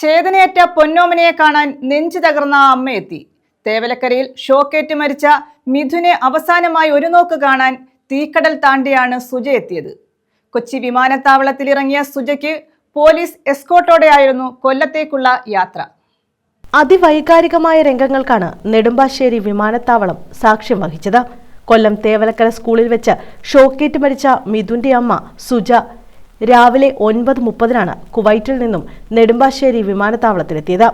ചേതനയേറ്റ പൊന്നോമനയെ കാണാൻ നെഞ്ചു തകർന്ന അമ്മയെത്തി. തേവലക്കരയിൽ ഷോക്കേറ്റ് മരിച്ച മിഥുനെ അവസാനമായി ഒരു നോക്ക് കാണാൻ തീക്കടൽ താണ്ടിയാണ് സുജ എത്തിയത്. കൊച്ചി വിമാനത്താവളത്തിൽ ഇറങ്ങിയ സുജയ്ക്ക് പോലീസ് എസ്കോർട്ടോടെയായിരുന്നു കൊല്ലത്തേക്കുള്ള യാത്ര. അതിവൈകാരികമായ രംഗങ്ങൾക്കാണ് നെടുമ്പാശ്ശേരി വിമാനത്താവളം സാക്ഷ്യം വഹിച്ചത്. കൊല്ലം തേവലക്കര സ്കൂളിൽ വെച്ച് ഷോക്കേറ്റ് മരിച്ച മിഥുന്റെ അമ്മ സുജ രാവിലെ 9:30 കുവൈറ്റിൽ നിന്നും നെടുമ്പാശ്ശേരി വിമാനത്താവളത്തിലെത്തിയത്.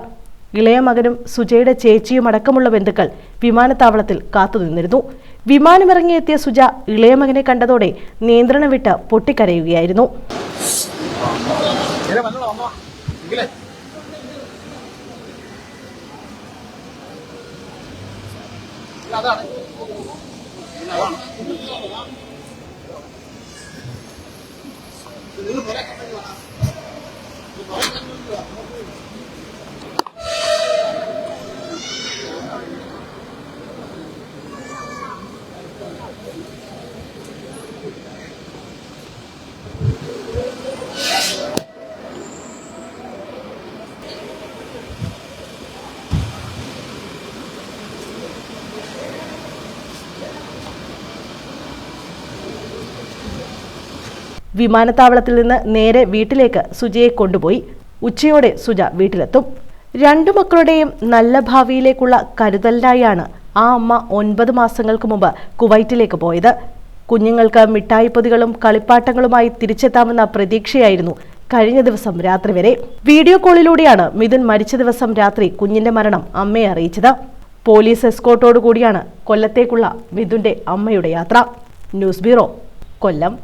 ഇളയ മകനും സുജയുടെ ചേച്ചിയും അടക്കമുള്ള ബന്ധുക്കൾ വിമാനത്താവളത്തിൽ കാത്തുനിന്നിരുന്നു. വിമാനമിറങ്ങിയെത്തിയ സുജ ഇളയ മകനെ കണ്ടതോടെ നിയന്ത്രണം വിട്ട് പൊട്ടിക്കരയുകയായിരുന്നു. വിമാനത്താവളത്തിൽ നിന്ന് നേരെ വീട്ടിലേക്ക് സുജയെ കൊണ്ടുപോയി. ഉച്ചയോടെ സുജ വീട്ടിലെത്തും. 2 മക്കളുടെയും നല്ല ഭാവിയിലേക്കുള്ള കരുതലിനായാണ് ആ അമ്മ 9 മാസങ്ങൾക്ക് മുമ്പ് കുവൈറ്റിലേക്ക് പോയത്. കുഞ്ഞുങ്ങൾക്ക് മിഠായിപ്പൊതികളും കളിപ്പാട്ടങ്ങളുമായി തിരിച്ചെത്താമെന്ന പ്രതീക്ഷയായിരുന്നു കഴിഞ്ഞ ദിവസം രാത്രി വരെ. വീഡിയോ കോളിലൂടെയാണ് മിഥുൻ മരിച്ച ദിവസം രാത്രി കുഞ്ഞിന്റെ മരണം അമ്മയെ അറിയിച്ചത്. പോലീസ് എസ്കോർട്ടോടുകൂടിയാണ് കൊല്ലത്തേക്കുള്ള മിഥുന്റെ അമ്മയുടെ യാത്ര. ന്യൂസ് ബ്യൂറോ, കൊല്ലം.